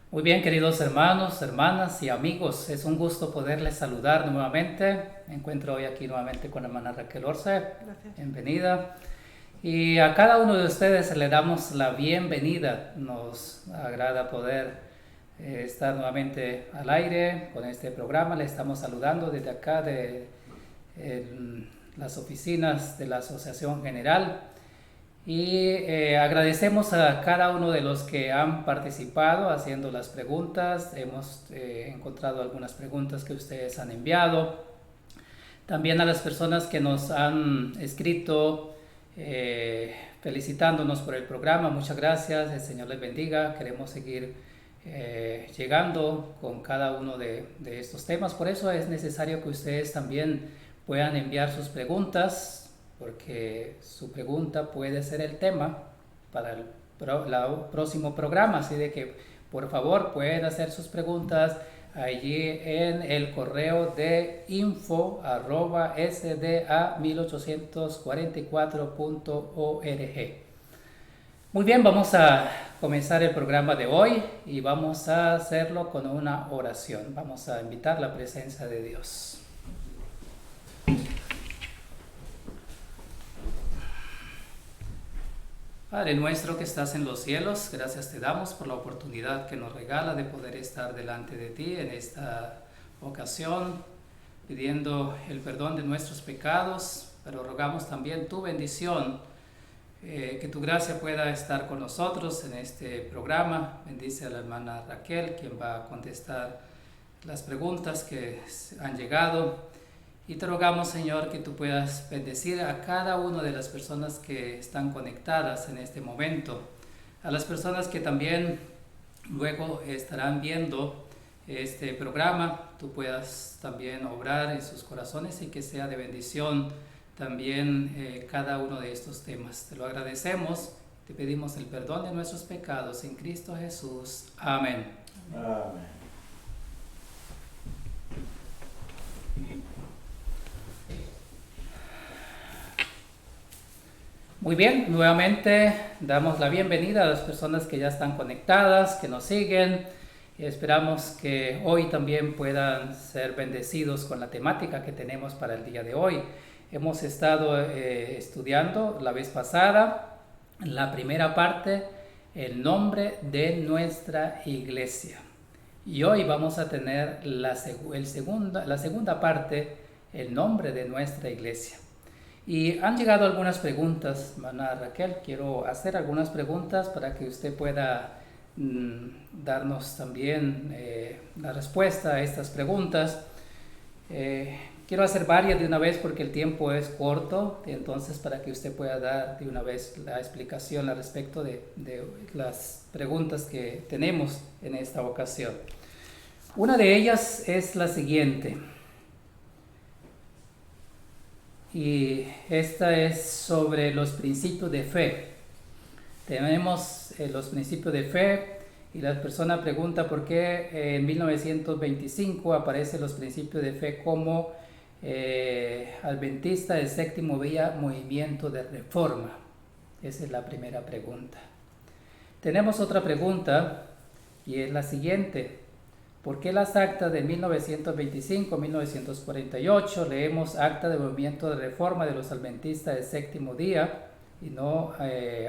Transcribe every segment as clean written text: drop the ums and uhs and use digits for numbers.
Muy bien, queridos hermanos, hermanas y amigos, es un gusto poderles saludar nuevamente. Me encuentro hoy aquí nuevamente con la hermana Raquel Orce. Gracias. Bienvenida. Y a cada uno de ustedes le damos la bienvenida. Nos agrada poder estar nuevamente al aire con este programa. Le estamos saludando desde acá de las oficinas de la Asociación General. Y agradecemos a cada uno de los que han participado haciendo las preguntas. Hemos encontrado algunas preguntas que ustedes han enviado. También a las personas que nos han escrito felicitándonos por el programa. Muchas gracias. El Señor les bendiga. Queremos seguir llegando con cada uno de estos temas. Por eso es necesario que ustedes también puedan enviar sus preguntas, porque su pregunta puede ser el tema para el próximo programa, así de que por favor pueden hacer sus preguntas allí en el correo de info@sda1844.org. Muy bien, vamos a comenzar el programa de hoy y vamos a hacerlo con una oración. Vamos a invitar la presencia de Dios. Padre nuestro que estás en los cielos, gracias te damos por la oportunidad que nos regala de poder estar delante de ti en esta ocasión, pidiendo el perdón de nuestros pecados, pero rogamos también tu bendición, que tu gracia pueda estar con nosotros en este programa. Bendice a la hermana Raquel, quien va a contestar las preguntas que han llegado. Y te rogamos, Señor, que tú puedas bendecir a cada una de las personas que están conectadas en este momento, a las personas que también luego estarán viendo este programa. Tú puedas también obrar en sus corazones y que sea de bendición también cada uno de estos temas. Te lo agradecemos, te pedimos el perdón de nuestros pecados en Cristo Jesús. Amén. Amén. Muy bien, nuevamente damos la bienvenida a las personas que ya están conectadas, que nos siguen. Y esperamos que hoy también puedan ser bendecidos con la temática que tenemos para el día de hoy. Hemos estado estudiando la vez pasada la primera parte, el nombre de nuestra iglesia. Y hoy vamos a tener la segunda parte, el nombre de nuestra iglesia. Y han llegado algunas preguntas, hermana Raquel. Quiero hacer algunas preguntas para que usted pueda darnos también la respuesta a estas preguntas. Quiero hacer varias de una vez porque el tiempo es corto, entonces para que usted pueda dar de una vez la explicación al respecto de las preguntas que tenemos en esta ocasión. Una de ellas es la siguiente. Y esta es sobre los principios de fe. Tenemos los principios de fe y la persona pregunta por qué en 1925 aparecen los principios de fe como adventista del séptimo día, movimiento de reforma. Esa es la primera pregunta. Tenemos otra pregunta y es la siguiente. ¿Por qué las actas de 1925-1948 leemos acta de movimiento de reforma de los adventistas del séptimo día y no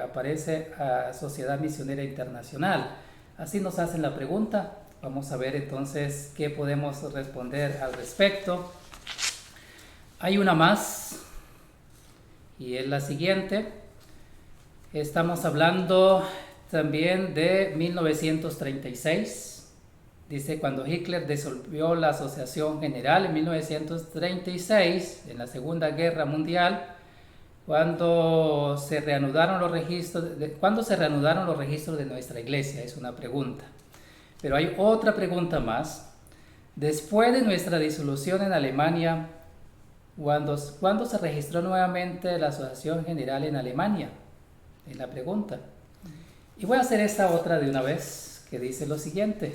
aparece a Sociedad Misionera Internacional? Así nos hacen la pregunta. Vamos a ver entonces qué podemos responder al respecto. Hay una más y es la siguiente. Estamos hablando también de 1936. Dice, cuando Hitler disolvió la Asociación General en 1936, en la Segunda Guerra Mundial, ¿cuándo se reanudaron los registros de nuestra iglesia? Es una pregunta. Pero hay otra pregunta más. Después de nuestra disolución en Alemania, ¿cuándo se registró nuevamente la Asociación General en Alemania? Es la pregunta. Y voy a hacer esta otra de una vez, que dice lo siguiente.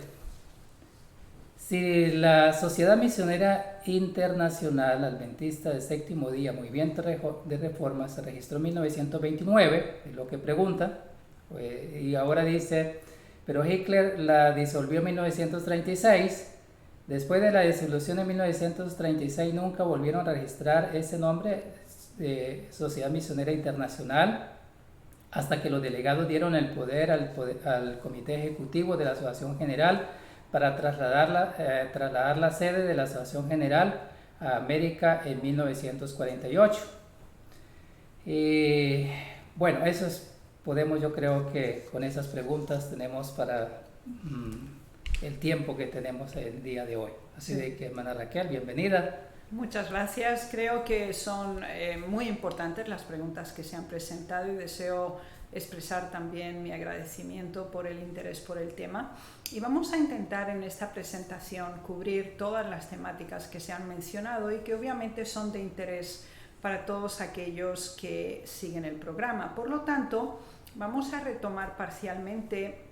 Si la Sociedad Misionera Internacional Adventista del Séptimo Día, Movimiento de Reforma, se registró en 1929, es lo que pregunta, y ahora dice, pero Hitler la disolvió en 1936. Después de la disolución de 1936 nunca volvieron a registrar ese nombre de Sociedad Misionera Internacional hasta que los delegados dieron el poder al Comité Ejecutivo de la Asociación General para trasladar la sede de la Asociación General a América en 1948. Y bueno, eso es, yo creo que con esas preguntas tenemos para el tiempo que tenemos el día de hoy. Así de que, hermana Raquel, bienvenida. Muchas gracias. Creo que son muy importantes las preguntas que se han presentado y deseo expresar también mi agradecimiento por el interés por el tema. Y vamos a intentar en esta presentación cubrir todas las temáticas que se han mencionado y que obviamente son de interés para todos aquellos que siguen el programa. Por lo tanto, vamos a retomar parcialmente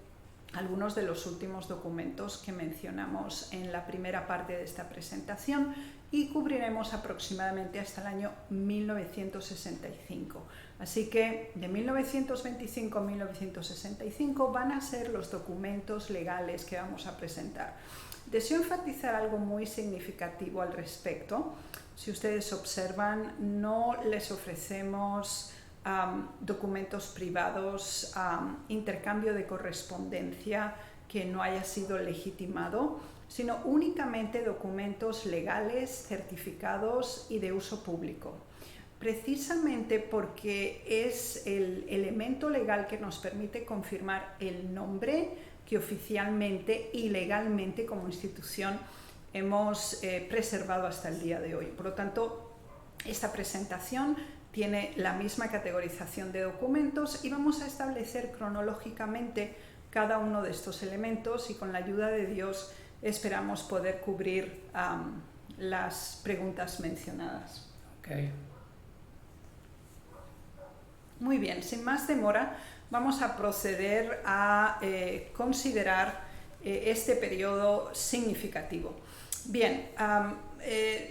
algunos de los últimos documentos que mencionamos en la primera parte de esta presentación y cubriremos aproximadamente hasta el año 1965. Así que de 1925 a 1965 van a ser los documentos legales que vamos a presentar. Deseo enfatizar algo muy significativo al respecto. Si ustedes observan, no les ofrecemos documentos privados, intercambio de correspondencia que no haya sido legitimado, sino únicamente documentos legales, certificados y de uso público. Precisamente porque es el elemento legal que nos permite confirmar el nombre que oficialmente y legalmente como institución hemos preservado hasta el día de hoy. Por lo tanto, esta presentación tiene la misma categorización de documentos y vamos a establecer cronológicamente cada uno de estos elementos y con la ayuda de Dios esperamos poder cubrir las preguntas mencionadas. Okay. Muy bien, sin más demora, vamos a proceder a considerar este periodo significativo. Bien,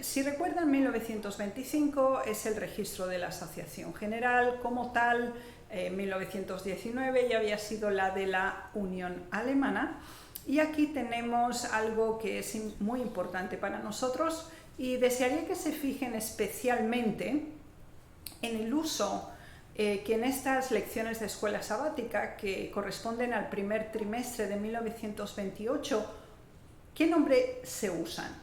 si recuerdan, 1925 es el registro de la Asociación General como tal. 1919 ya había sido la de la Unión Alemana. Y aquí tenemos algo que es muy importante para nosotros y desearía que se fijen especialmente en el uso que en estas lecciones de escuela sabática, que corresponden al primer trimestre de 1928, ¿qué nombre se usan?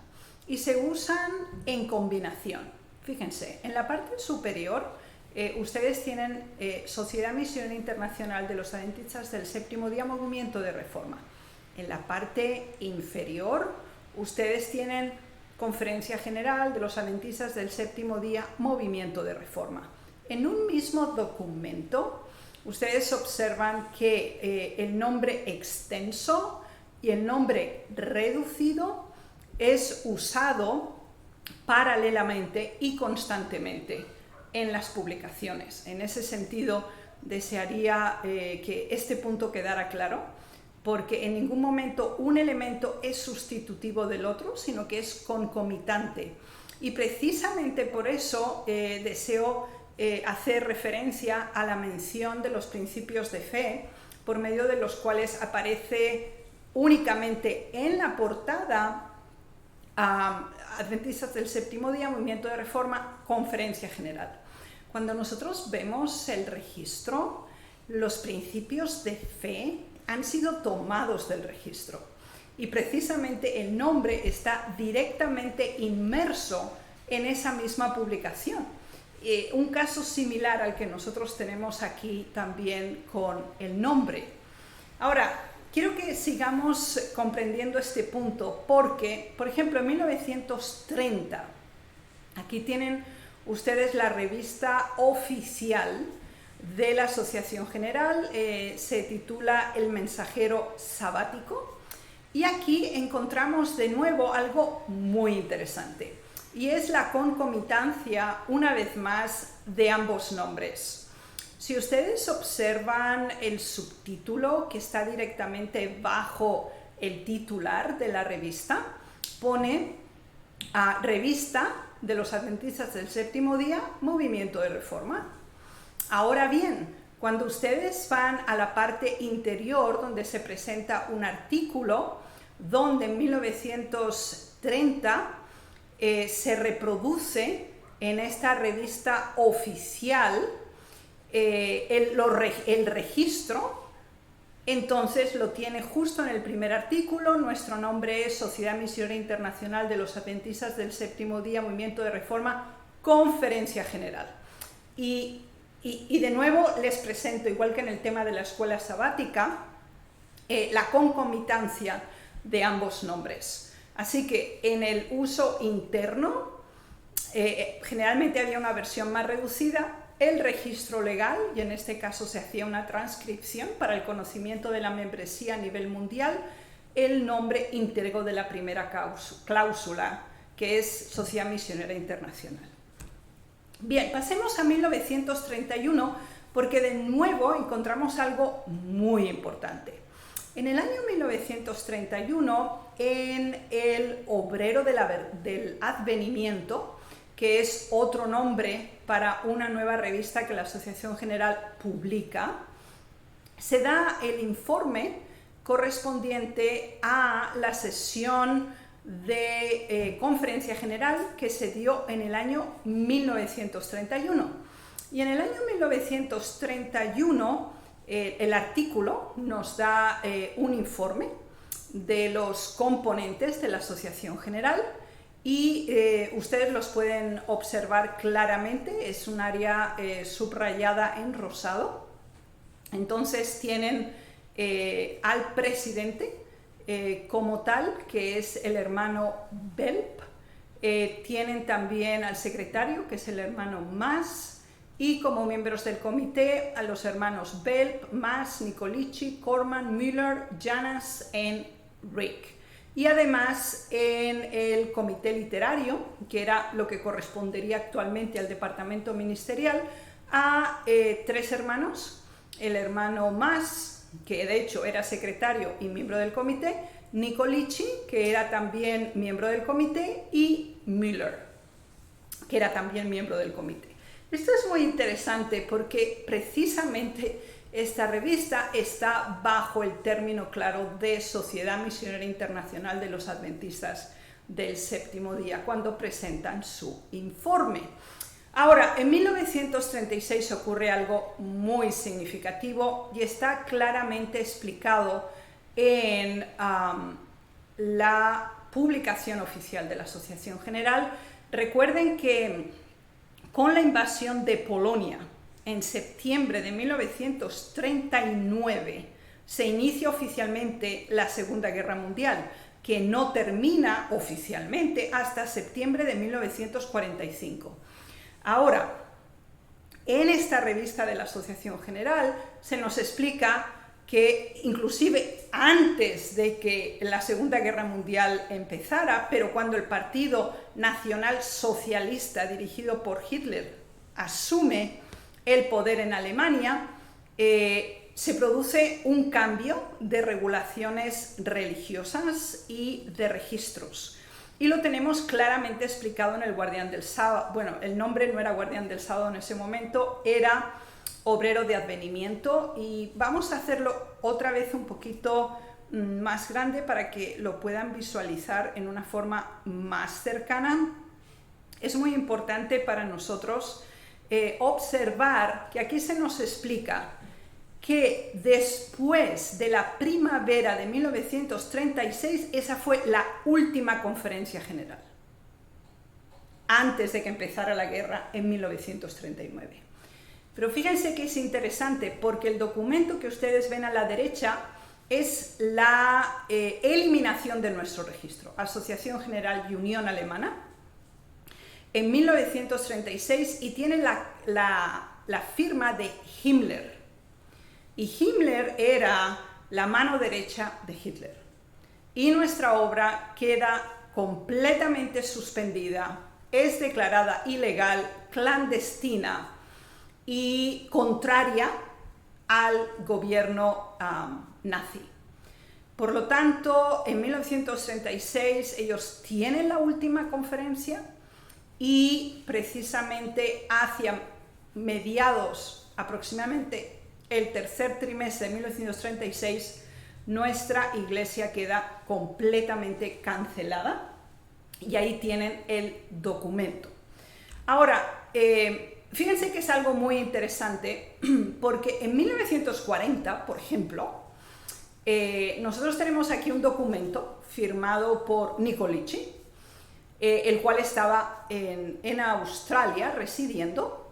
Y se usan en combinación. Fíjense, en la parte superior ustedes tienen Sociedad Misionera Internacional de los Adventistas del Séptimo Día Movimiento de Reforma. En la parte inferior ustedes tienen Conferencia General de los Adventistas del Séptimo Día Movimiento de Reforma. En un mismo documento ustedes observan que el nombre extenso y el nombre reducido es usado paralelamente y constantemente en las publicaciones. En ese sentido, desearía que este punto quedara claro, porque en ningún momento un elemento es sustitutivo del otro, sino que es concomitante. Y precisamente por eso deseo hacer referencia a la mención de los principios de fe, por medio de los cuales aparece únicamente en la portada Adventistas del Séptimo Día, Movimiento de Reforma, Conferencia General. Cuando nosotros vemos el registro, los principios de fe han sido tomados del registro y precisamente el nombre está directamente inmerso en esa misma publicación. Un caso similar al que nosotros tenemos aquí también con el nombre. Ahora, quiero que sigamos comprendiendo este punto porque, por ejemplo, en 1930, aquí tienen ustedes la revista oficial de la Asociación General, se titula El Mensajero Sabático, y aquí encontramos de nuevo algo muy interesante, y es la concomitancia, una vez más, de ambos nombres. Si ustedes observan el subtítulo que está directamente bajo el titular de la revista, pone Revista de los Adventistas del Séptimo Día, Movimiento de Reforma. Ahora bien, Cuando ustedes van a la parte interior donde se presenta un artículo donde en 1930 se reproduce en esta revista oficial el registro, entonces lo tiene justo en el primer artículo. Nuestro nombre es Sociedad Misionera Internacional de los Adventistas del Séptimo Día, Movimiento de Reforma, Conferencia General. Y de nuevo les presento, igual que en el tema de la escuela sabática, la concomitancia de ambos nombres. Así que en el uso interno, generalmente había una versión más reducida, el registro legal, y en este caso se hacía una transcripción para el conocimiento de la membresía a nivel mundial, el nombre íntegro de la primera cláusula, que es Sociedad Misionera Internacional. Bien, pasemos a 1931, porque de nuevo encontramos algo muy importante. En el año 1931, en el Obrero del Advenimiento, que es otro nombre para una nueva revista que la Asociación General publica, se da el informe correspondiente a la sesión de Conferencia General que se dio en el año 1931. Y en el año 1931 el artículo nos da un informe de los componentes de la Asociación General y ustedes los pueden observar claramente, es un área subrayada en rosado. Entonces tienen al presidente como tal, que es el hermano Belp, tienen también al secretario, que es el hermano Mas, y como miembros del comité a los hermanos Belp, Mas, Nicolici, Corman, Müller, Janas y Rick. Y además en el comité literario, que era lo que correspondería actualmente al departamento ministerial, a tres hermanos, el hermano Mas, que de hecho era secretario y miembro del comité, Nicolici, que era también miembro del comité, y Müller, que era también miembro del comité. Esto es muy interesante porque precisamente esta revista está bajo el término claro de Sociedad Misionera Internacional de los Adventistas del Séptimo Día cuando presentan su informe. Ahora, en 1936 ocurre algo muy significativo y está claramente explicado en la publicación oficial de la Asociación General. Recuerden que con la invasión de Polonia en septiembre de 1939 se inicia oficialmente la Segunda Guerra Mundial, que no termina oficialmente hasta septiembre de 1945. Ahora, en esta revista de la Asociación General se nos explica que inclusive antes de que la Segunda Guerra Mundial empezara, pero cuando el Partido Nacional Socialista dirigido por Hitler asume el poder en Alemania, se produce un cambio de regulaciones religiosas y de registros. Y lo tenemos claramente explicado en el Guardián del Sábado. Bueno, el nombre no era Guardián del Sábado en ese momento, era Obrero de Advenimiento, y vamos a hacerlo otra vez un poquito más grande para que lo puedan visualizar en una forma más cercana. Es muy importante para nosotros observar que aquí se nos explica que después de la primavera de 1936, esa fue la última conferencia general, antes de que empezara la guerra en 1939. Pero fíjense que es interesante porque el documento que ustedes ven a la derecha es la eliminación de nuestro registro, Asociación General y Unión Alemana, en 1936, y tiene la firma de Himmler. Y Himmler era la mano derecha de Hitler. Y nuestra obra queda completamente suspendida, es declarada ilegal, clandestina y contraria al gobierno nazi. Por lo tanto, en 1936 ellos tienen la última conferencia y precisamente hacia mediados, aproximadamente el tercer trimestre de 1936, nuestra iglesia queda completamente cancelada y ahí tienen el documento. Ahora, fíjense que es algo muy interesante porque en 1940, por ejemplo, nosotros tenemos aquí un documento firmado por Nicolici, el cual estaba en Australia residiendo,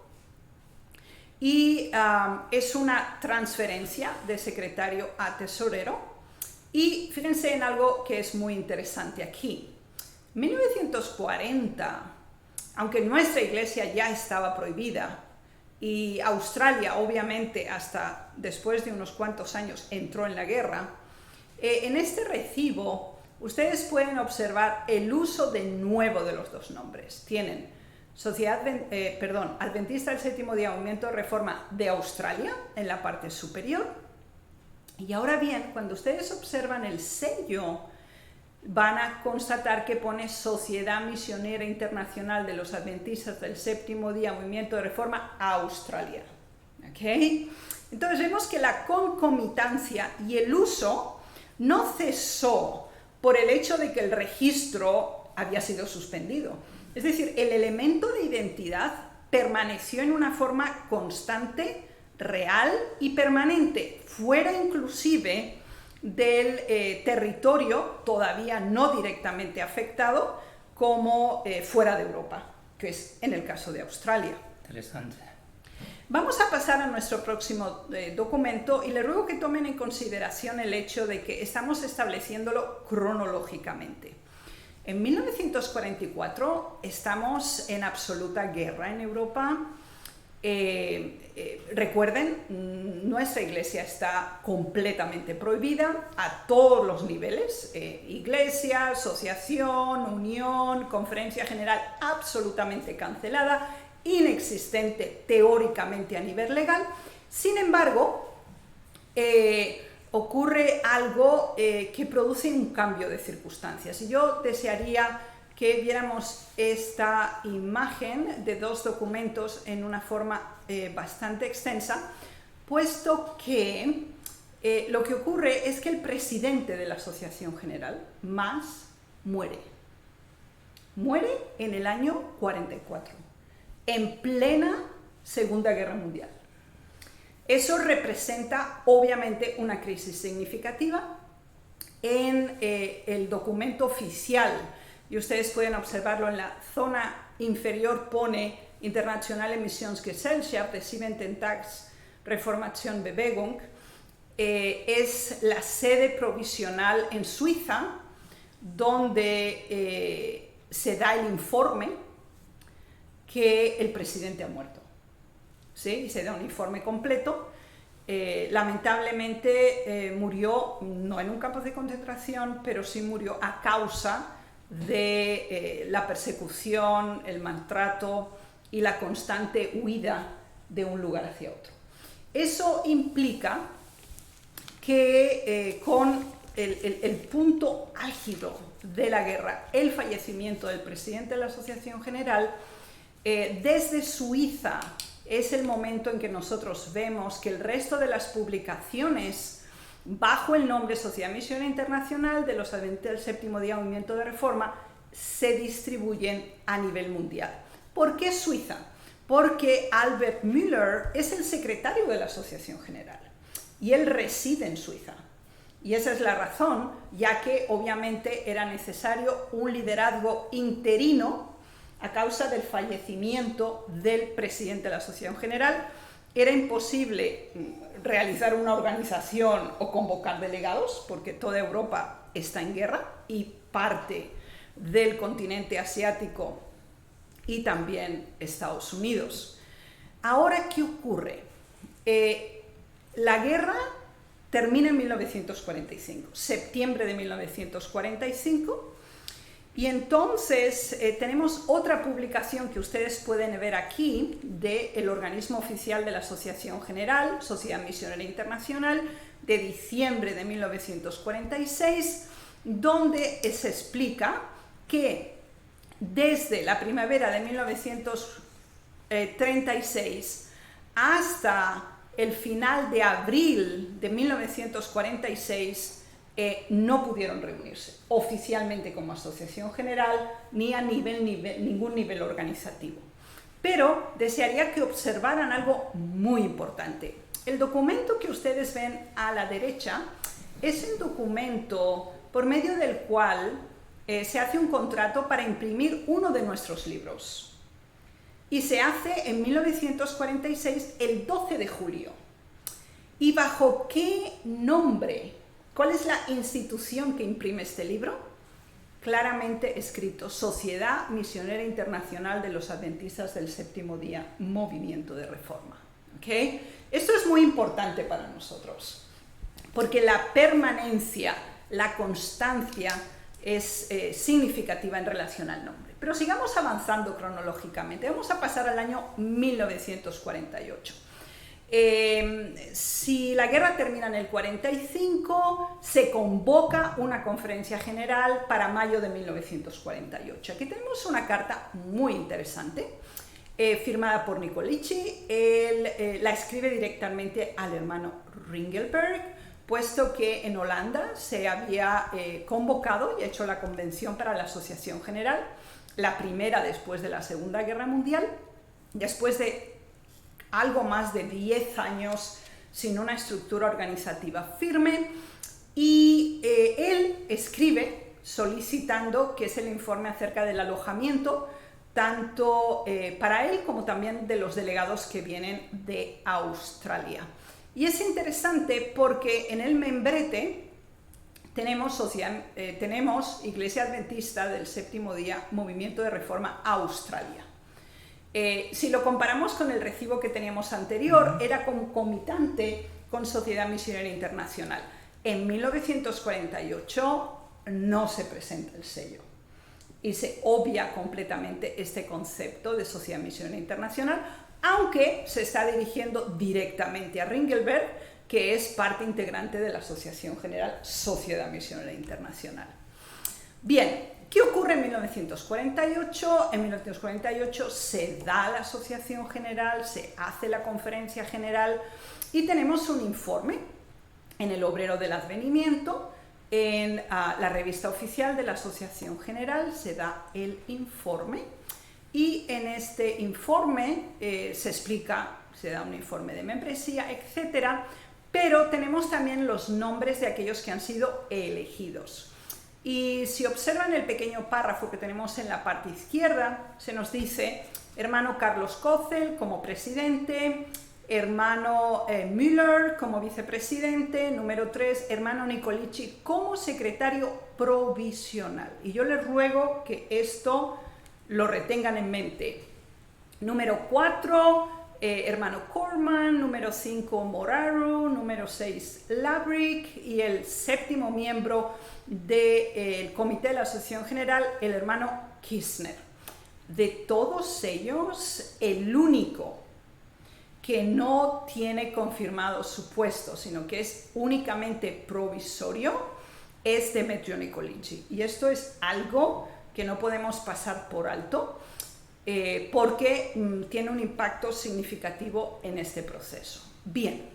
y es una transferencia de secretario a tesorero. Y fíjense en algo que es muy interesante aquí. En 1940, aunque nuestra iglesia ya estaba prohibida y Australia obviamente hasta después de unos cuantos años entró en la guerra, en este recibo ustedes pueden observar el uso de nuevo de los dos nombres. Tienen Adventista del Séptimo Día, Movimiento de Reforma de Australia en la parte superior. Y ahora bien, cuando ustedes observan el sello, van a constatar que pone Sociedad Misionera Internacional de los Adventistas del Séptimo Día, Movimiento de Reforma Australia. ¿Okay? Entonces vemos que la concomitancia y el uso no cesó por el hecho de que el registro había sido suspendido. Es decir, el elemento de identidad permaneció en una forma constante, real y permanente, fuera inclusive del territorio todavía no directamente afectado, como fuera de Europa, que es en el caso de Australia. Interesante. Vamos a pasar a nuestro próximo documento y les ruego que tomen en consideración el hecho de que estamos estableciéndolo cronológicamente. En 1944 estamos en absoluta guerra en Europa. Recuerden, nuestra iglesia está completamente prohibida a todos los niveles, iglesia, asociación, unión, conferencia general, absolutamente cancelada, inexistente teóricamente a nivel legal. Sin embargo, ocurre algo que produce un cambio de circunstancias, y yo desearía que viéramos esta imagen de dos documentos en una forma bastante extensa, puesto que lo que ocurre es que el presidente de la Asociación General, Mas, muere en el año 44, en plena Segunda Guerra Mundial. Eso representa obviamente una crisis significativa. En el documento oficial, y ustedes pueden observarlo en la zona inferior, pone Internationale Missionsgesellschaft der Siebenten Tags Reformationsbewegung, es la sede provisional en Suiza donde se da el informe que el presidente ha muerto. ¿Sí? Y se da un informe completo. Lamentablemente murió no en un campo de concentración, pero sí murió a causa de la persecución, el maltrato y la constante huida de un lugar hacia otro. Eso implica que con el punto álgido de la guerra, el fallecimiento del presidente de la Asociación General, desde Suiza es el momento en que nosotros vemos que el resto de las publicaciones bajo el nombre Sociedad Misionera Internacional de los Adventistas del Séptimo Día, Movimiento de Reforma, se distribuyen a nivel mundial. ¿Por qué Suiza? Porque Albert Müller es el secretario de la Asociación General y él reside en Suiza. Y esa es la razón, ya que obviamente era necesario un liderazgo interino a causa del fallecimiento del presidente de la Asociación General. Era imposible realizar una organización o convocar delegados porque toda Europa está en guerra y parte del continente asiático y también Estados Unidos. Ahora, ¿qué ocurre? La guerra termina en 1945, septiembre de 1945, y entonces tenemos otra publicación que ustedes pueden ver aquí del organismo oficial de la Asociación General, Sociedad Misionera Internacional, de diciembre de 1946, donde se explica que desde la primavera de 1936 hasta el final de abril de 1946 no pudieron reunirse oficialmente como asociación general ni a ningún nivel organizativo. Pero desearía que observaran algo muy importante. El documento que ustedes ven a la derecha es el documento por medio del cual se hace un contrato para imprimir uno de nuestros libros. Y se hace en 1946, el 12 de julio. ¿Y bajo qué nombre? ¿Cuál es la institución que imprime este libro? Claramente escrito: Sociedad Misionera Internacional de los Adventistas del Séptimo Día, Movimiento de Reforma. ¿Okay? Esto es muy importante para nosotros, porque la permanencia, la constancia es significativa en relación al nombre. Pero sigamos avanzando cronológicamente. Vamos a pasar al año 1948. Si la guerra termina en el 45, se convoca una conferencia general para mayo de 1948. Aquí tenemos una carta muy interesante, firmada por Nicolici. Él la escribe directamente al hermano Ringelberg, puesto que en Holanda se había convocado y hecho la convención para la Asociación General, la primera después de la Segunda Guerra Mundial, después de algo más de 10 años sin una estructura organizativa firme, y él escribe solicitando que es el informe acerca del alojamiento, tanto para él como también de los delegados que vienen de Australia. Y es interesante porque en el membrete tenemos Iglesia Adventista del Séptimo Día, Movimiento de Reforma, Australia. Si lo comparamos con el recibo que teníamos anterior, era concomitante con Sociedad Misionera Internacional. En 1948 no se presenta el sello y se obvia completamente este concepto de Sociedad Misionera Internacional, aunque se está dirigiendo directamente a Ringelberg, que es parte integrante de la Asociación General Sociedad Misionera Internacional. Bien, ¿qué ocurre en 1948? En 1948 se da la Asociación General, se hace la Conferencia General y tenemos un informe en el Obrero del Advenimiento. En la revista oficial de la Asociación General se da el informe, y en este informe se explica, se da un informe de membresía, etc. Pero tenemos también los nombres de aquellos que han sido elegidos. Y si observan el pequeño párrafo que tenemos en la parte izquierda, se nos dice: hermano Carlos Kozel como presidente, hermano Müller como vicepresidente, número 3, hermano Nicolici como secretario provisional. Y yo les ruego que esto lo retengan en mente. Número 4, hermano Corman, número 5, Moraru, número 6, Labrick, y el séptimo miembro del comité de la Asociación General, el hermano Kirchner. De todos ellos, el único que no tiene confirmado su puesto, sino que es únicamente provisorio, es Demetrio Nicolici. Y esto es algo que no podemos pasar por alto, porque tiene un impacto significativo en este proceso. Bien,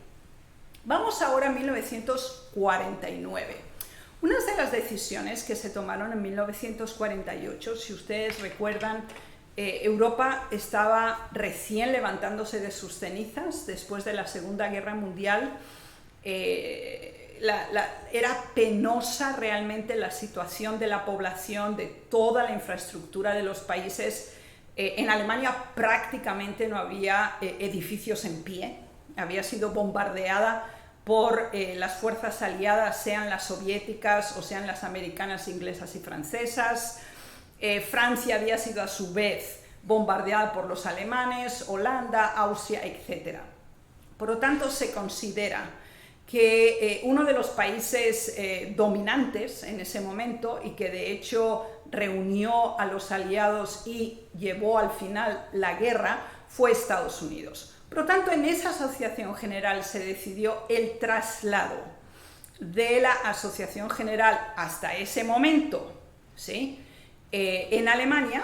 vamos ahora a 1949. Una de las decisiones que se tomaron en 1948, si ustedes recuerdan, Europa estaba recién levantándose de sus cenizas después de la Segunda Guerra Mundial. Era penosa realmente la situación de la población, de toda la infraestructura de los países. En Alemania prácticamente no había edificios en pie, había sido bombardeada por las fuerzas aliadas, sean las soviéticas o sean las americanas, inglesas y francesas. Francia había sido a su vez bombardeada por los alemanes, Holanda, Austria, etc. Por lo tanto, se considera que uno de los países dominantes en ese momento, y que de hecho reunió a los aliados y llevó al final la guerra, fue Estados Unidos. Por lo tanto, en esa Asociación General se decidió el traslado de la Asociación General hasta ese momento, ¿sí?, en Alemania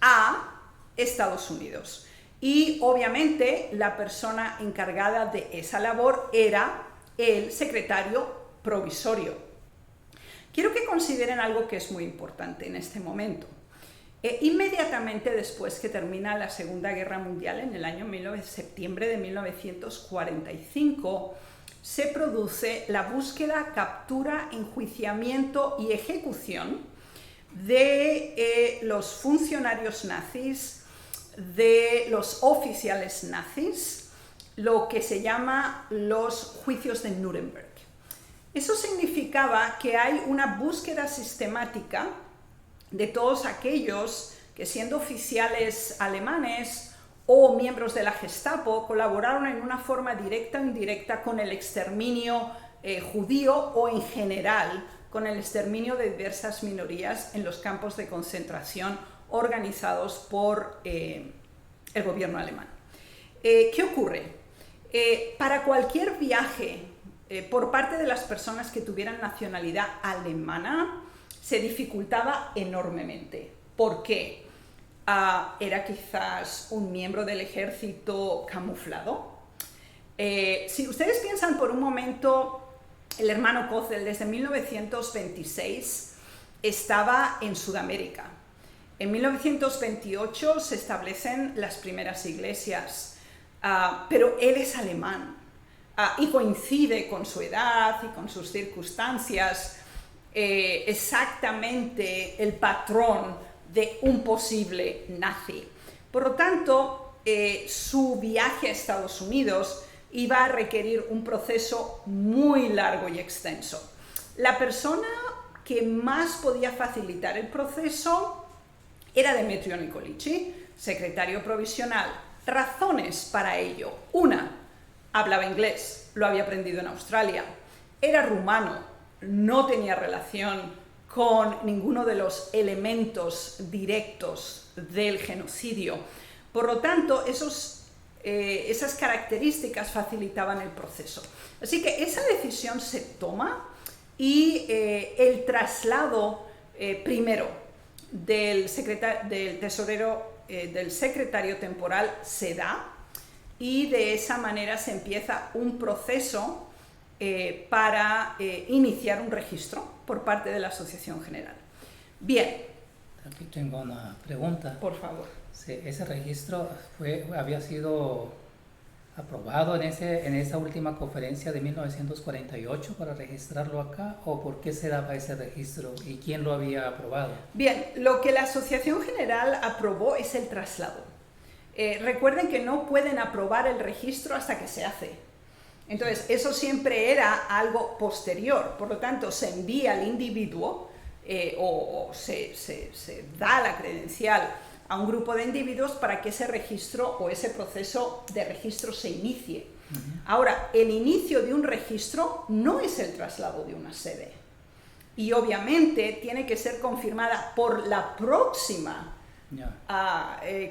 a Estados Unidos. y obviamente la persona encargada de esa labor era el secretario provisorio. Quiero que consideren algo que es muy importante en este momento. Inmediatamente después que termina la Segunda Guerra Mundial, en el año septiembre de 1945, se produce la búsqueda, captura, enjuiciamiento y ejecución de los funcionarios nazis, de los oficiales nazis, lo que se llama los juicios de Nuremberg. Eso significaba que hay una búsqueda sistemática de todos aquellos que, siendo oficiales alemanes o miembros de la Gestapo, colaboraron en una forma directa o indirecta con el exterminio judío o en general con el exterminio de diversas minorías en los campos de concentración organizados por el gobierno alemán. ¿Qué ocurre? Para cualquier viaje por parte de las personas que tuvieran nacionalidad alemana se dificultaba enormemente. ¿Por qué? Era quizás un miembro del ejército camuflado. Si ustedes piensan por un momento, el hermano Kozel desde 1926 estaba en Sudamérica. En 1928 se establecen las primeras iglesias, pero él es alemán y coincide con su edad y con sus circunstancias exactamente el patrón de un posible nazi. Por lo tanto, su viaje a Estados Unidos iba a requerir un proceso muy largo y extenso. La persona que más podía facilitar el proceso era Demetrio Nicolici, secretario provisional. Razones para ello. Una, hablaba inglés, lo había aprendido en Australia. Era rumano, no tenía relación con ninguno de los elementos directos del genocidio. Por lo tanto, esas características facilitaban el proceso. Así que esa decisión se toma y el traslado primero del secretario temporal se da, y de esa manera se empieza un proceso para iniciar un registro por parte de la Asociación General. Bien. Aquí tengo una pregunta. Por favor. Sí, ¿ese registro había sido aprobado en esa última conferencia de 1948 para registrarlo acá? ¿O por qué se daba ese registro y quién lo había aprobado? Bien, lo que la Asociación General aprobó es el traslado. Recuerden que no pueden aprobar el registro hasta que se hace. Entonces, eso siempre era algo posterior. Por lo tanto, se envía al individuo o se da la credencial a un grupo de individuos para que ese registro o ese proceso de registro se inicie. Ahora, el inicio de un registro no es el traslado de una sede. Y obviamente tiene que ser confirmada por la próxima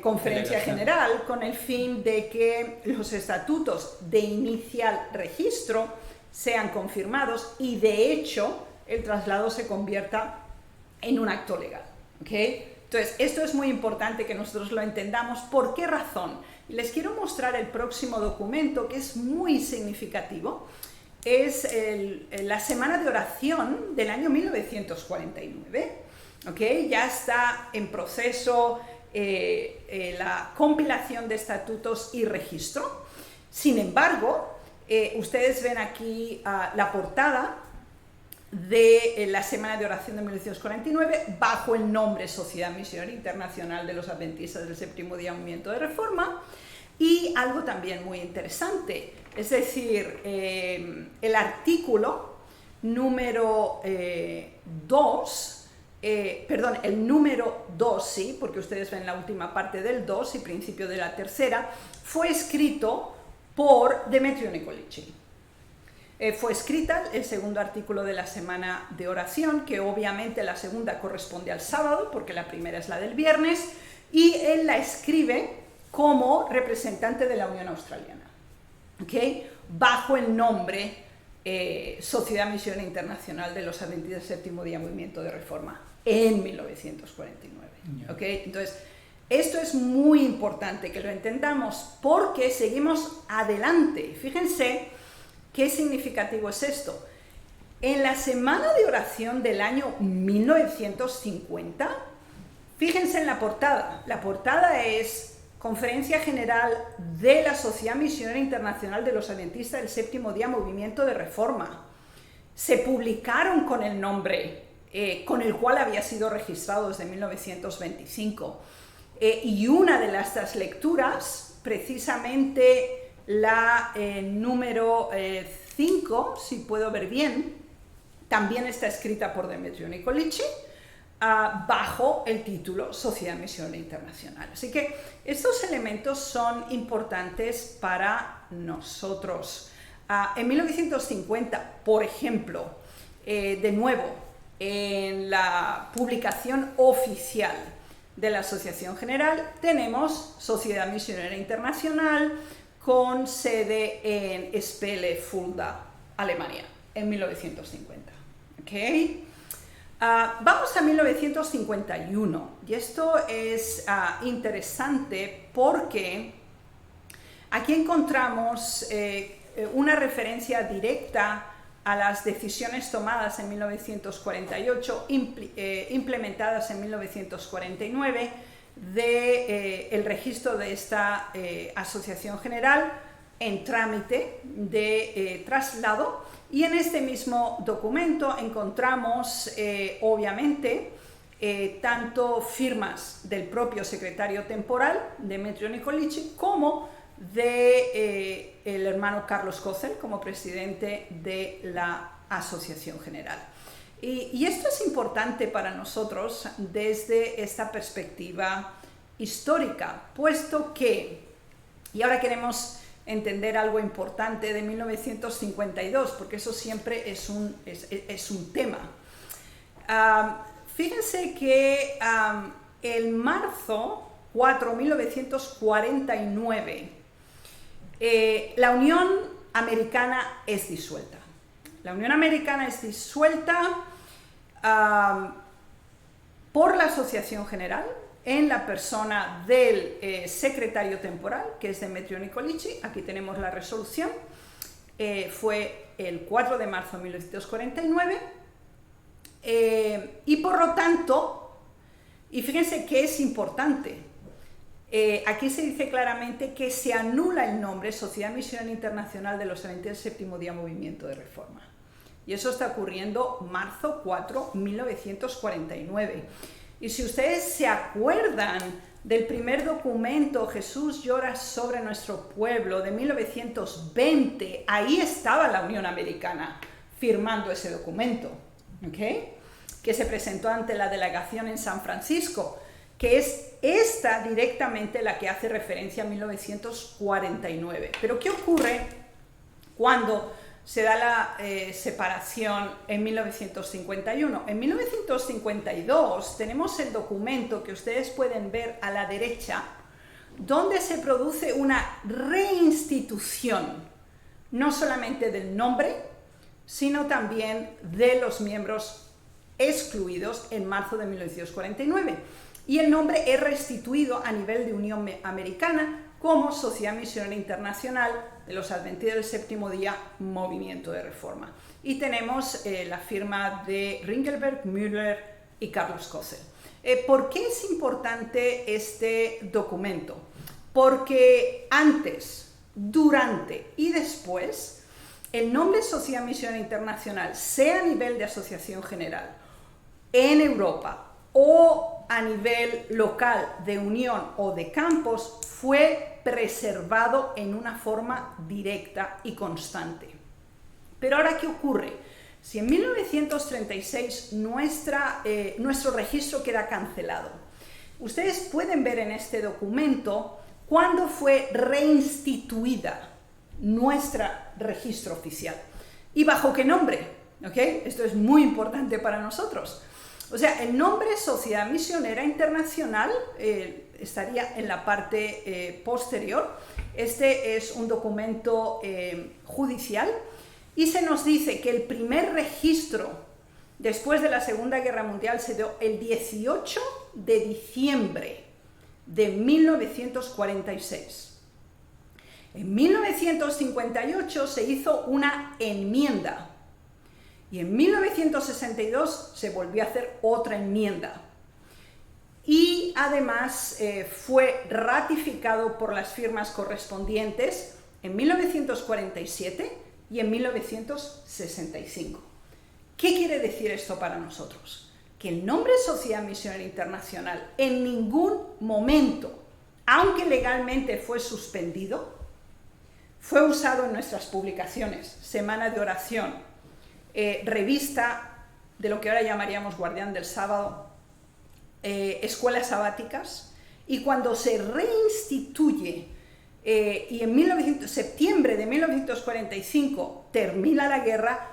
conferencia general, con el fin de que los estatutos de inicial registro sean confirmados y de hecho el traslado se convierta en un acto legal. ¿Okay? Entonces, esto es muy importante que nosotros lo entendamos. ¿Por qué razón? Les quiero mostrar el próximo documento, que es muy significativo. Es la Semana de Oración del año 1949. ¿Okay? Ya está en proceso la compilación de estatutos y registro. Sin embargo, ustedes ven aquí la portada de la Semana de Oración de 1949 bajo el nombre Sociedad Misionera Internacional de los Adventistas del Séptimo Día Movimiento de Reforma. Y algo también muy interesante, es decir, el artículo número 2, el número 2, sí, porque ustedes ven la última parte del 2 y principio de la tercera, fue escrito por Demetrio Nicolici. Fue escrita el segundo artículo de la Semana de Oración, que obviamente la segunda corresponde al sábado, porque la primera es la del viernes, y él la escribe como representante de la Unión Australiana, ¿okay? Bajo el nombre Sociedad Misionera Internacional de los Adventistas del Séptimo Día Movimiento de Reforma, en 1949. ¿Okay? Entonces, Esto es muy importante que lo entendamos porque seguimos adelante. Fíjense qué significativo es esto. En la semana de oración del año 1950, fíjense en la portada. La portada es Conferencia General de la Sociedad Misionera Internacional de los Adventistas del Séptimo Día, Movimiento de Reforma. Se publicaron con el nombre con el cual había sido registrado desde 1925. Y una de estas lecturas, precisamente la número 5, si puedo ver bien, también está escrita por Demetrio Nicolicci, bajo el título Sociedad Misionera Internacional. Así que estos elementos son importantes para nosotros. En 1950, por ejemplo, de nuevo, en la publicación oficial de la Asociación General tenemos Sociedad Misionera Internacional con sede en Spelle, Fulda, Alemania, en 1950. ¿Okay? Vamos a 1951 y esto es interesante porque aquí encontramos una referencia directa a las decisiones tomadas en 1948, implementadas en 1949, del registro de esta Asociación General en trámite de traslado. Y en este mismo documento encontramos, obviamente, tanto firmas del propio secretario temporal, Demetrio Nicolicci, como de el hermano Carlos Kozel como presidente de la Asociación General. Y esto es importante para nosotros desde esta perspectiva histórica, puesto que, y ahora queremos entender algo importante de 1952, porque eso siempre es un tema. Fíjense que el marzo 4, 1949, la Unión Americana es disuelta. La Unión Americana es disuelta por la Asociación General en la persona del secretario temporal, que es Demetrio Nicolicci. Aquí tenemos la resolución. Fue el 4 de marzo de 1949. Y por lo tanto, y fíjense que es importante, aquí se dice claramente que se anula el nombre Sociedad Misionera Internacional de los Adventistas del Séptimo Día, Movimiento de Reforma. Y eso está ocurriendo marzo 4, 1949. Y si ustedes se acuerdan del primer documento, Jesús llora sobre nuestro pueblo, de 1920, ahí estaba la Unión Americana firmando ese documento, ¿okay? Que se presentó ante la delegación en San Francisco, que es esta directamente la que hace referencia a 1949. Pero ¿qué ocurre cuando se da la separación en 1951? En 1952 tenemos el documento que ustedes pueden ver a la derecha, donde se produce una reinstitución, no solamente del nombre, sino también de los miembros excluidos en marzo de 1949. Y el nombre es restituido a nivel de Unión Americana como Sociedad Misionera Internacional de los Adventistas del Séptimo Día, Movimiento de Reforma. Y tenemos la firma de Ringelberg, Müller y Carlos Kozel. ¿Por qué es importante este documento? Porque antes, durante y después, el nombre Sociedad Misionera Internacional, sea a nivel de Asociación General en Europa o a nivel local de unión o de campos, fue preservado en una forma directa y constante. Pero ahora, ¿qué ocurre? Si en 1936 nuestro registro queda cancelado, ustedes pueden ver en este documento cuándo fue reinstituida nuestro registro oficial y bajo qué nombre, ¿okay? Esto es muy importante para nosotros. O sea, el nombre Sociedad Misionera Internacional estaría en la parte posterior. Este es un documento judicial y se nos dice que el primer registro después de la Segunda Guerra Mundial se dio el 18 de diciembre de 1946. En 1958 se hizo una enmienda y en 1962 se volvió a hacer otra enmienda. Y además fue ratificado por las firmas correspondientes en 1947 y en 1965. ¿Qué quiere decir esto para nosotros? Que el nombre Sociedad Misionera Internacional en ningún momento, aunque legalmente fue suspendido, fue usado en nuestras publicaciones, Semana de Oración, revista de lo que ahora llamaríamos Guardián del Sábado, escuelas sabáticas, y cuando se reinstituye y en septiembre de 1945 termina la guerra,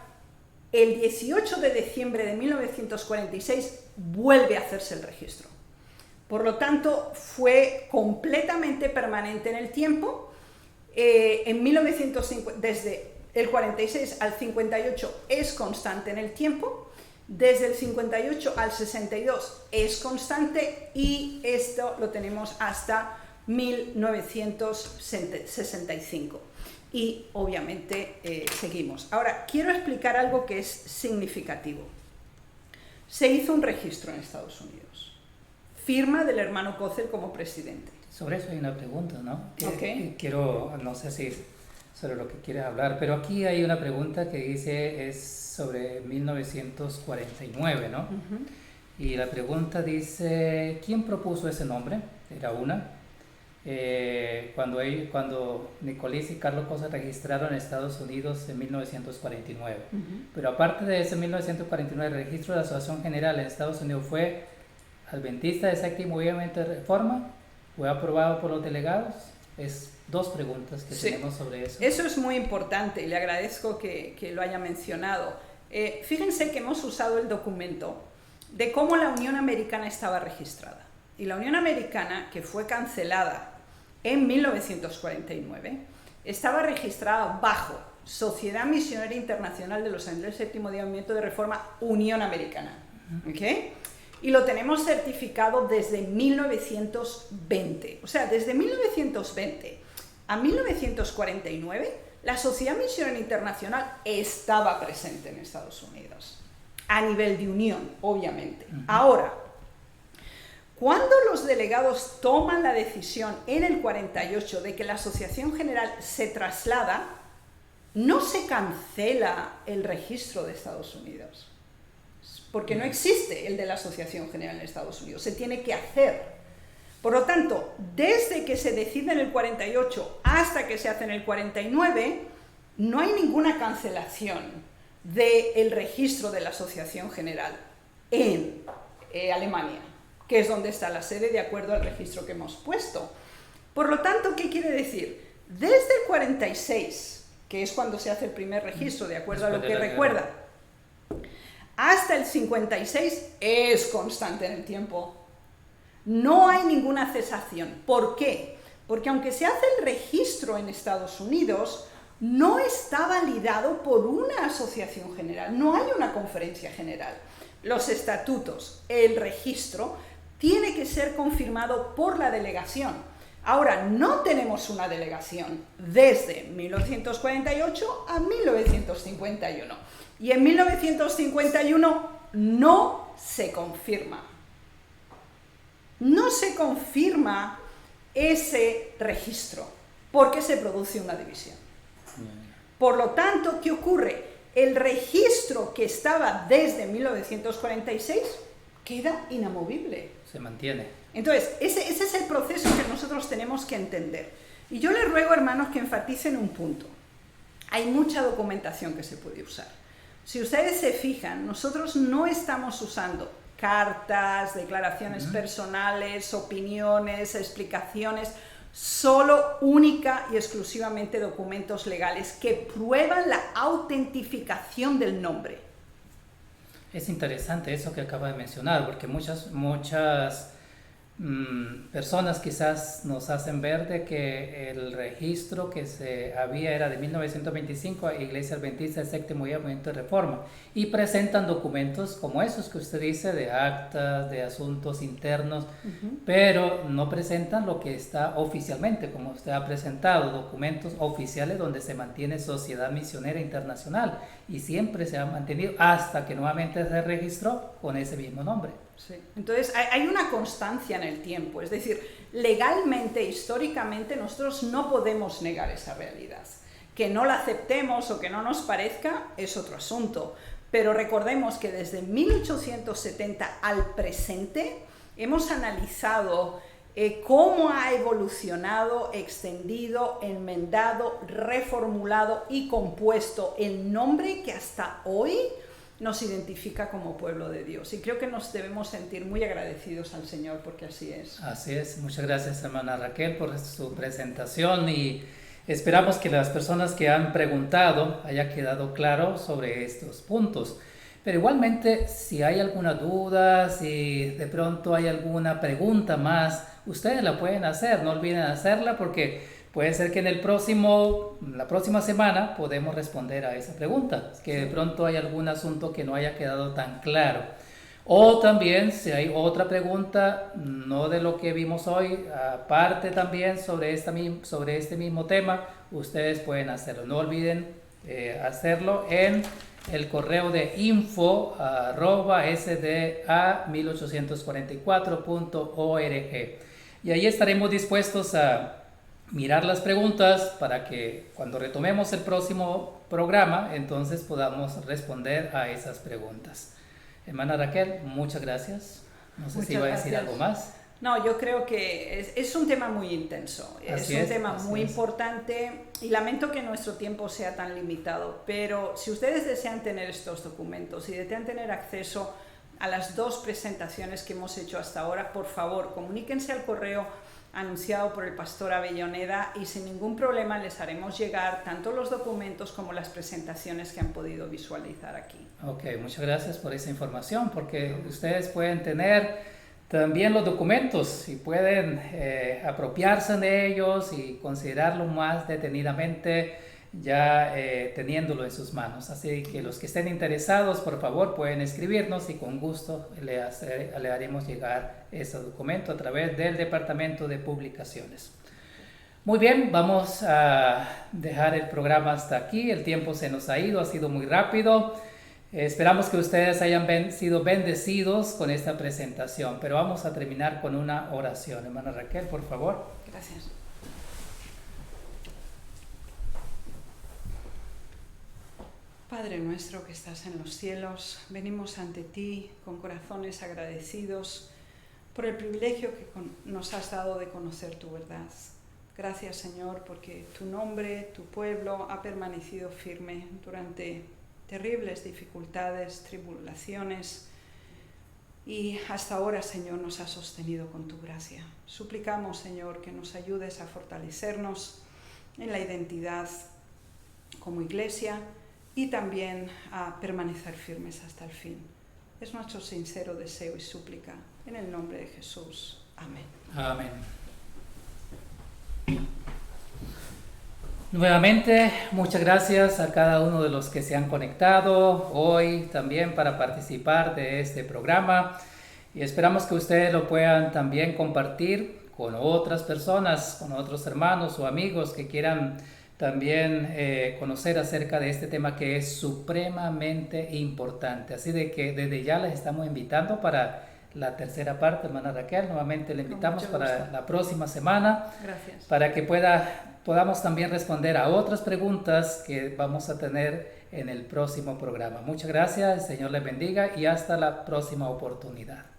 el 18 de diciembre de 1946 vuelve a hacerse el registro. Por lo tanto, fue completamente permanente en el tiempo. Desde el 46 al 58 es constante en el tiempo. Desde el 58 al 62 es constante y esto lo tenemos hasta 1965. Y obviamente seguimos. Ahora, quiero explicar algo que es significativo. Se hizo un registro en Estados Unidos. Firma del hermano Kozel como presidente. Sobre eso hay una pregunta, ¿no? No sé si sobre lo que quieres hablar, pero aquí hay una pregunta que dice, es sobre 1949, ¿no? Y la pregunta dice, ¿quién propuso ese nombre? Era una. Cuando Nicolás y Carlos Kozel registraron en Estados Unidos en 1949. Pero aparte de ese 1949, el registro de la Asociación General en Estados Unidos fue adventista de séptimo movimiento de reforma, fue aprobado por los delegados. Es dos preguntas que tenemos sobre eso. Eso es muy importante y le agradezco que lo haya mencionado. Fíjense que hemos usado el documento de cómo la Unión Americana estaba registrada. Y la Unión Americana, que fue cancelada en 1949, estaba registrada bajo Sociedad Misionera Internacional de los Años del Séptimo Movimiento de Reforma, Unión Americana. ¿Okay? Y lo tenemos certificado desde 1920. O sea, desde 1920 a 1949, la Sociedad Misionera Internacional estaba presente en Estados Unidos, a nivel de unión, obviamente. Ahora, cuando los delegados toman la decisión en el 48 de que la Asociación General se traslada, no se cancela el registro de Estados Unidos, porque no existe el de la Asociación General en Estados Unidos, se tiene que hacer. Por lo tanto, desde que se decide en el 48 hasta que se hace en el 49, no hay ninguna cancelación del registro de la Asociación General en Alemania, que es donde está la sede de acuerdo al registro que hemos puesto. Por lo tanto, ¿qué quiere decir? Desde el 46, que es cuando se hace el primer registro, de acuerdo a lo que recuerda, hasta el 56 es constante en el tiempo. No hay ninguna cesación. ¿Por qué? Porque aunque se hace el registro en Estados Unidos, no está validado por una asociación general, no hay una conferencia general. Los estatutos, el registro, tiene que ser confirmado por la delegación. Ahora, no tenemos una delegación desde 1948 a 1951. Y en 1951 no se confirma. No se confirma ese registro porque se produce una división. Por lo tanto, ¿qué ocurre? El registro que estaba desde 1946 queda inamovible. Se mantiene. Entonces, ese es el proceso que nosotros tenemos que entender. Y yo les ruego, hermanos, que enfaticen un punto. Hay mucha documentación que se puede usar. Si ustedes se fijan, nosotros no estamos usando cartas, declaraciones personales, opiniones, explicaciones, solo única y exclusivamente documentos legales que prueban la autentificación del nombre. Es interesante eso que acaba de mencionar, porque muchas personas quizás nos hacen ver de que el registro que se había era de 1925, Iglesia Adventista del Séptimo Día, Movimiento de Reforma, y presentan documentos como esos que usted dice, de actas, de asuntos internos, pero no presentan lo que está oficialmente, como usted ha presentado, documentos oficiales donde se mantiene Sociedad Misionera Internacional, y siempre se ha mantenido hasta que nuevamente se registró con ese mismo nombre. Sí. Entonces hay una constancia en el tiempo, es decir, legalmente, históricamente, nosotros no podemos negar esa realidad. Que no la aceptemos o que no nos parezca es otro asunto, pero recordemos que desde 1870 al presente hemos analizado cómo ha evolucionado, extendido, enmendado, reformulado y compuesto el nombre que hasta hoy nos identifica como pueblo de Dios. Y creo que nos debemos sentir muy agradecidos al Señor porque así es. Así es. Muchas gracias, hermana Raquel, por su presentación, y esperamos que las personas que han preguntado haya quedado claro sobre estos puntos. Pero igualmente, si hay alguna duda, si de pronto hay alguna pregunta más, ustedes la pueden hacer. No olviden hacerla, porque puede ser que la próxima semana podemos responder a esa pregunta, que de pronto hay algún asunto que no haya quedado tan claro. O también, si hay otra pregunta, no de lo que vimos hoy, aparte también sobre este mismo tema, ustedes pueden hacerlo. No olviden hacerlo en el correo de info@sda1844.org. Y ahí estaremos dispuestos a mirar las preguntas para que cuando retomemos el próximo programa, entonces podamos responder a esas preguntas. Hermana Raquel, muchas gracias. No sé si iba a decir algo más. No, yo creo que es un tema muy intenso, es un tema muy importante, y lamento que nuestro tiempo sea tan limitado, pero si ustedes desean tener estos documentos y desean tener acceso a las 2 presentaciones que hemos hecho hasta ahora, por favor, comuníquense al correo anunciado por el pastor Avellaneda y sin ningún problema les haremos llegar tanto los documentos como las presentaciones que han podido visualizar aquí. Ok, muchas gracias por esa información, porque ustedes pueden tener también los documentos y pueden apropiarse de ellos y considerarlo más detenidamente ya teniéndolo en sus manos. Así que los que estén interesados, por favor, pueden escribirnos y con gusto le haremos llegar ese documento a través del Departamento de Publicaciones. Muy bien, vamos a dejar el programa hasta aquí. El tiempo se nos ha ido, ha sido muy rápido. Esperamos que ustedes hayan sido bendecidos con esta presentación, pero vamos a terminar con una oración. Hermana Raquel, por favor. Gracias. Padre nuestro que estás en los cielos, venimos ante ti con corazones agradecidos por el privilegio que nos has dado de conocer tu verdad. Gracias, Señor, porque tu nombre, tu pueblo ha permanecido firme durante terribles dificultades, tribulaciones, y hasta ahora, Señor, nos has sostenido con tu gracia. Suplicamos, Señor, que nos ayudes a fortalecernos en la identidad como iglesia y también a permanecer firmes hasta el fin. Es nuestro sincero deseo y súplica, en el nombre de Jesús. Amén. Amén. Nuevamente, muchas gracias a cada uno de los que se han conectado hoy también para participar de este programa, y esperamos que ustedes lo puedan también compartir con otras personas, con otros hermanos o amigos que quieran también conocer acerca de este tema que es supremamente importante. Así de que desde ya les estamos invitando para la tercera parte, hermana Raquel. Nuevamente le invitamos para la próxima semana. Gracias. Para que podamos también responder a otras preguntas que vamos a tener en el próximo programa. Muchas gracias, el Señor les bendiga y hasta la próxima oportunidad.